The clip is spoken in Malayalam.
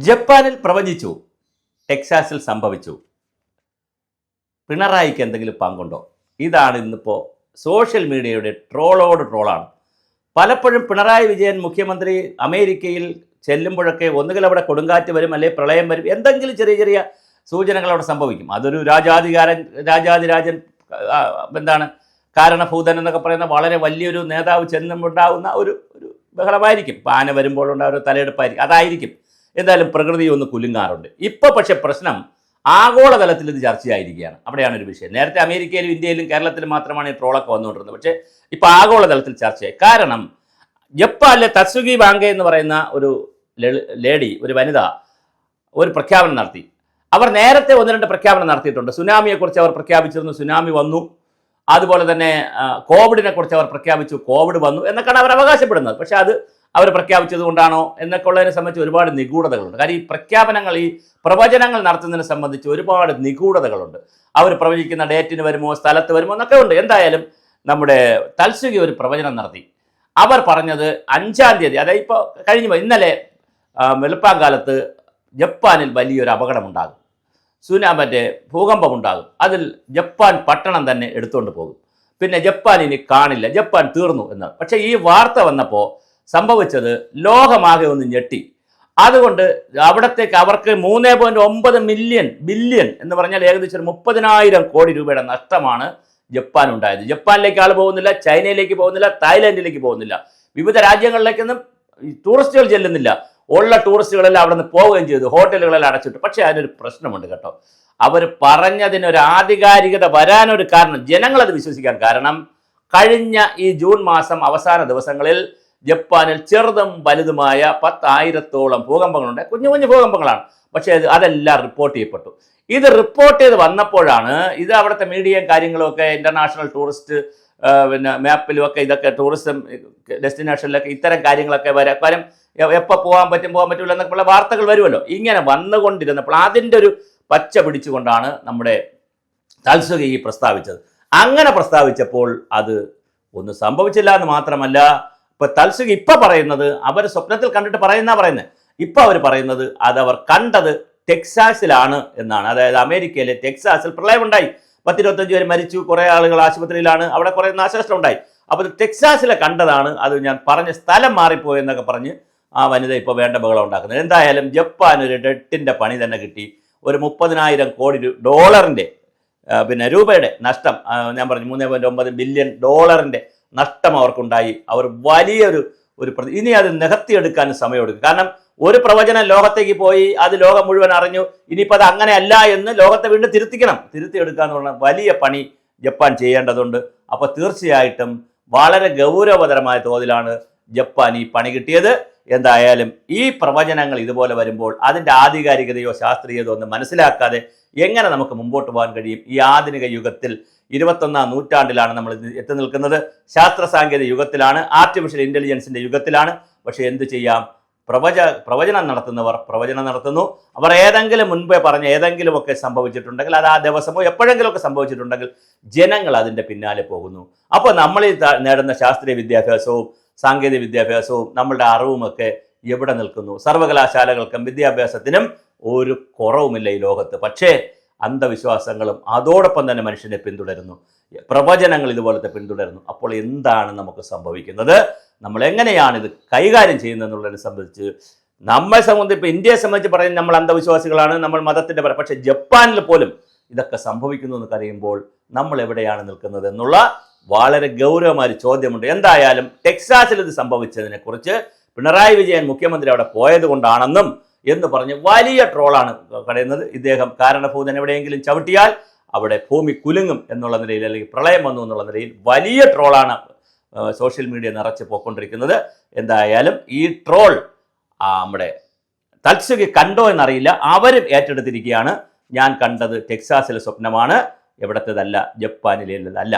ജപ്പാനിൽ പ്രവചിച്ചു, ടെക്സാസിൽ സംഭവിച്ചു. പിണറായിക്ക് എന്തെങ്കിലും പങ്കുണ്ടോ? ഇതാണ് ഇന്നിപ്പോൾ സോഷ്യൽ മീഡിയയുടെ ട്രോളോട് ട്രോളാണ്. പലപ്പോഴും പിണറായി വിജയൻ മുഖ്യമന്ത്രി അമേരിക്കയിൽ ചെല്ലുമ്പോഴൊക്കെ ഒന്നുകിൽ അവിടെ കൊടുങ്കാറ്റ് വരും, അല്ലെങ്കിൽ പ്രളയം വരും, എന്തെങ്കിലും ചെറിയ ചെറിയ സൂചനകൾ അവിടെ സംഭവിക്കും. അതൊരു രാജാതിരാജൻ എന്താണ് കാരണഭൂതൻ എന്നൊക്കെ പറയുന്ന വളരെ വലിയൊരു നേതാവ് ചെല്ലുമ്പോണ്ടാകുന്ന ഒരു ബഹളമായിരിക്കും. ആന വരുമ്പോഴുണ്ടാകുന്ന തലയെടുപ്പായിരിക്കും, അതായിരിക്കും. എന്തായാലും പ്രകൃതി ഒന്ന് കുലുങ്ങാറുണ്ട്. ഇപ്പോൾ പക്ഷേ പ്രശ്നം ആഗോളതലത്തിൽ ഇത് ചർച്ചയായിരിക്കുകയാണ്. അവിടെയാണ് ഒരു വിഷയം. നേരത്തെ അമേരിക്കയിലും ഇന്ത്യയിലും കേരളത്തിലും മാത്രമാണ് ഈ ട്രോളൊക്കെ വന്നുകൊണ്ടിരുന്നത്. പക്ഷേ ഇപ്പോൾ ആഗോളതലത്തിൽ ചർച്ചയായി. കാരണം ജപ്പാനിലെ തത്സുഗി വാങ്കെ എന്ന് പറയുന്ന ഒരു ലേഡി, ഒരു വനിത, ഒരു പ്രഖ്യാപനം നടത്തി. അവർ നേരത്തെ ഒന്ന് രണ്ട് പ്രഖ്യാപനം നടത്തിയിട്ടുണ്ട്. സുനാമിയെക്കുറിച്ച് അവർ പ്രഖ്യാപിച്ചിരുന്നു, സുനാമി വന്നു. അതുപോലെ തന്നെ കോവിഡിനെ കുറിച്ച് അവർ പ്രഖ്യാപിച്ചു, കോവിഡ് വന്നു എന്നൊക്കെയാണ് അവർ അവകാശപ്പെടുന്നത്. പക്ഷേ അത് അവർ പ്രഖ്യാപിച്ചത് കൊണ്ടാണോ എന്നൊക്കെ ഉള്ളതിനെ സംബന്ധിച്ച് ഒരുപാട് നിഗൂഢതകളുണ്ട്. കാര്യം ഈ പ്രഖ്യാപനങ്ങൾ, ഈ പ്രവചനങ്ങൾ നടത്തുന്നതിനെ സംബന്ധിച്ച് ഒരുപാട് നിഗൂഢതകളുണ്ട്. അവർ പ്രവചിക്കുന്ന ഡേറ്റിന് വരുമോ, സ്ഥലത്ത് വരുമോ എന്നൊക്കെ ഉണ്ട്. എന്തായാലും നമ്മുടെ തത്സുഗി ഒരു പ്രവചനം നടത്തി. അവർ പറഞ്ഞത് 5-ാം തീയതി, അതായത് ഇപ്പോൾ കഴിഞ്ഞു ഇന്നലെ വെളുപ്പാങ്കാലത്ത് ജപ്പാനിൽ വലിയൊരു അപകടമുണ്ടാകും, മറ്റേ ഭൂകമ്പമുണ്ടാകും. അതിൽ ജപ്പാൻ പട്ടണം തന്നെ എടുത്തുകൊണ്ട് പോകും. പിന്നെ ജപ്പാൻ ഇനി കാണില്ല, ജപ്പാൻ തീർന്നു എന്ന്. പക്ഷേ ഈ വാർത്ത വന്നപ്പോൾ സംഭവിച്ചത് ലോകമാകെ ഒന്ന് ഞെട്ടി. അതുകൊണ്ട് അവിടത്തേക്ക് അവർക്ക് 3.9 ബില്യൺ എന്ന് പറഞ്ഞാൽ ഏകദേശം 30,000 കോടി രൂപയുടെ നഷ്ടമാണ് ജപ്പാൻ ഉണ്ടായത്. ജപ്പാനിലേക്ക് ആൾ പോകുന്നില്ല, ചൈനയിലേക്ക് പോകുന്നില്ല, തായ്ലാൻഡിലേക്ക് പോകുന്നില്ല, വിവിധ രാജ്യങ്ങളിലേക്കൊന്നും ടൂറിസ്റ്റുകൾ ചെല്ലുന്നില്ല. ഉള്ള ടൂറിസ്റ്റുകളെല്ലാം അവിടെ നിന്ന് പോവുകയും ചെയ്തു, ഹോട്ടലുകളെല്ലാം അടച്ചിട്ടു. പക്ഷേ അതിനൊരു പ്രശ്നമുണ്ട് കേട്ടോ. അവർ പറഞ്ഞതിനൊരു ആധികാരികത വരാനൊരു കാരണം, ജനങ്ങളത് വിശ്വസിക്കാൻ കാരണം, കഴിഞ്ഞ ഈ ജൂൺ മാസം അവസാന ദിവസങ്ങളിൽ ജപ്പാനിൽ ചെറുതും വലുതുമായ 10,000-ഓളം ഭൂകമ്പങ്ങളുണ്ട്. കുഞ്ഞു കുഞ്ഞു ഭൂകമ്പങ്ങളാണ്. പക്ഷേ അതെല്ലാം റിപ്പോർട്ട് ചെയ്യപ്പെട്ടു. ഇത് റിപ്പോർട്ട് ചെയ്ത് വന്നപ്പോഴാണ് ഇത് അവിടുത്തെ മീഡിയയും കാര്യങ്ങളുമൊക്കെ ഇൻ്റർനാഷണൽ ടൂറിസ്റ്റ് മാപ്പിലും ഒക്കെ ഇതൊക്കെ ടൂറിസം ഡെസ്റ്റിനേഷനിലൊക്കെ ഇത്തരം കാര്യങ്ങളൊക്കെ വരും. എപ്പോൾ പോകാൻ പറ്റില്ല എന്നൊക്കെയുള്ള വാർത്തകൾ വരുമല്ലോ. ഇങ്ങനെ വന്നുകൊണ്ടിരുന്നപ്പോൾ അതിൻ്റെ ഒരു പച്ച പിടിച്ചുകൊണ്ടാണ് നമ്മുടെ തത്സുഗി പ്രസ്താവിച്ചത്. അങ്ങനെ പ്രസ്താവിച്ചപ്പോൾ അത് ഒന്നും സംഭവിച്ചില്ല എന്ന് മാത്രമല്ല, ഇപ്പോൾ തത്സുഗി ഇപ്പോൾ പറയുന്നത് അവർ സ്വപ്നത്തിൽ കണ്ടിട്ട് പറയുന്നത്. ഇപ്പോൾ അവർ പറയുന്നത് അതവർ കണ്ടത് ടെക്സാസിലാണ് എന്നാണ്. അതായത് അമേരിക്കയിലെ ടെക്സാസിൽ പ്രളയമുണ്ടായി, 10-25 പേര് മരിച്ചു, കുറേ ആളുകൾ ആശുപത്രിയിലാണ്, അവിടെ കുറേ നാശനഷ്ടം ഉണ്ടായി. അപ്പോൾ ഇത് ടെക്സാസിലെ കണ്ടതാണ്, അത് ഞാൻ പറഞ്ഞ സ്ഥലം മാറിപ്പോയി എന്നൊക്കെ പറഞ്ഞ് ആ വനിത ഇപ്പോൾ വേണ്ട ബഹളം ഉണ്ടാക്കുന്നത്. എന്തായാലും ജപ്പാൻ ഒരു ഡെട്ടിൻ്റെ പണി തന്നെ കിട്ടി. ഒരു 30,000 കോടി ഡോളറിൻ്റെ രൂപയുടെ നഷ്ടം, ഞാൻ പറഞ്ഞു 3.9 ബില്യൺ ഡോളറിൻ്റെ നഷ്ടം അവർക്കുണ്ടായി. അവർ വലിയൊരു ഇനി അത് നികത്തിയെടുക്കാൻ സമയമെടുക്കും. കാരണം ഒരു പ്രവചനം ലോകത്തേക്ക് പോയി, അത് ലോകം മുഴുവൻ അറിഞ്ഞു. ഇനിയിപ്പോൾ അത് അങ്ങനെയല്ല എന്ന് ലോകത്തെ വീണ്ടും തിരുത്തിയെടുക്കുക എന്നുള്ള വലിയ പണി ജപ്പാൻ ചെയ്യേണ്ടതുണ്ട്. അപ്പോൾ തീർച്ചയായിട്ടും വളരെ ഗൗരവതരമായ തോതിലാണ് ജപ്പാൻ ഈ പണി കിട്ടിയത്. എന്തായാലും ഈ പ്രവചനങ്ങൾ ഇതുപോലെ വരുമ്പോൾ അതിൻ്റെ ആധികാരികതയോ ശാസ്ത്രീയതയോ ഒന്നും മനസ്സിലാക്കാതെ എങ്ങനെ നമുക്ക് മുമ്പോട്ട് പോകാൻ കഴിയും? ഈ ആധുനിക യുഗത്തിൽ 21-ാം നൂറ്റാണ്ടിലാണ് നമ്മൾ എത്തി നിൽക്കുന്നത്. ശാസ്ത്ര സാങ്കേതിക യുഗത്തിലാണ്, ആർട്ടിഫിഷ്യൽ ഇൻ്റലിജൻസിൻ്റെ യുഗത്തിലാണ്. പക്ഷേ എന്ത് ചെയ്യാം? പ്രവചനം നടത്തുന്നവർ പ്രവചനം നടത്തുന്നു. അവർ ഏതെങ്കിലും മുൻപേ പറഞ്ഞ ഏതെങ്കിലുമൊക്കെ സംഭവിച്ചിട്ടുണ്ടെങ്കിൽ, അത് ആ ദിവസമോ എപ്പോഴെങ്കിലുമൊക്കെ സംഭവിച്ചിട്ടുണ്ടെങ്കിൽ ജനങ്ങൾ അതിൻ്റെ പിന്നാലെ പോകുന്നു. അപ്പോൾ നമ്മളിൽ നേടുന്ന ശാസ്ത്രീയ വിദ്യാഭ്യാസവും സാങ്കേതിക വിദ്യാഭ്യാസവും നമ്മളുടെ അറിവുമൊക്കെ എവിടെ നിൽക്കുന്നു? സർവകലാശാലകൾക്കും വിദ്യാഭ്യാസത്തിനും ഒരു കുറവുമില്ല ഈ ലോകത്ത്. പക്ഷേ അന്ധവിശ്വാസങ്ങളും അതോടൊപ്പം തന്നെ മനുഷ്യനെ പിന്തുടരുന്നു, പ്രവചനങ്ങൾ ഇതുപോലത്തെ പിന്തുടരുന്നു. അപ്പോൾ എന്താണ് നമുക്ക് സംഭവിക്കുന്നത്? നമ്മൾ എങ്ങനെയാണ് ഇത് കൈകാര്യം ചെയ്യുന്നതെന്നുള്ളതിനെ സംബന്ധിച്ച് നമ്മളെ സംബന്ധിച്ച്, ഇപ്പോൾ ഇന്ത്യയെ സംബന്ധിച്ച് പറയുന്നത് നമ്മൾ അന്ധവിശ്വാസികളാണ്, നമ്മൾ മതത്തിൻ്റെ പക്ഷേ ജപ്പാനിൽ പോലും ഇതൊക്കെ സംഭവിക്കുന്നു എന്ന് അറിയുമ്പോൾ നമ്മൾ എവിടെയാണ് നിൽക്കുന്നത് എന്നുള്ള വളരെ ഗൗരവമായ ചോദ്യമുണ്ട്. എന്തായാലും ടെക്സാസിൽ ഇത് സംഭവിച്ചതിനെക്കുറിച്ച് പിണറായി വിജയൻ മുഖ്യമന്ത്രി അവിടെ പോയത് കൊണ്ടാണെന്നും എന്ന് പറഞ്ഞ് വലിയ ട്രോളാണ് കടയുന്നത്. ഇദ്ദേഹം കാരണഭൂതൻ എവിടെയെങ്കിലും ചവിട്ടിയാൽ അവിടെ ഭൂമി കുലുങ്ങും എന്നുള്ള നിലയിൽ, അല്ലെങ്കിൽ പ്രളയം വന്നു എന്നുള്ള നിലയിൽ വലിയ ട്രോളാണ് സോഷ്യൽ മീഡിയ നിറച്ച് പോയിക്കൊണ്ടിരിക്കുന്നത്. എന്തായാലും ഈ ട്രോൾ നമ്മുടെ തത്സുഗി കണ്ടോ എന്നറിയില്ല, അവരും ഏറ്റെടുത്തിരിക്കുകയാണ്. ഞാൻ കണ്ടത് ടെക്സാസിലെ സ്വപ്നമാണ്, എവിടത്തേതല്ല, ജപ്പാനിലേതല്ല.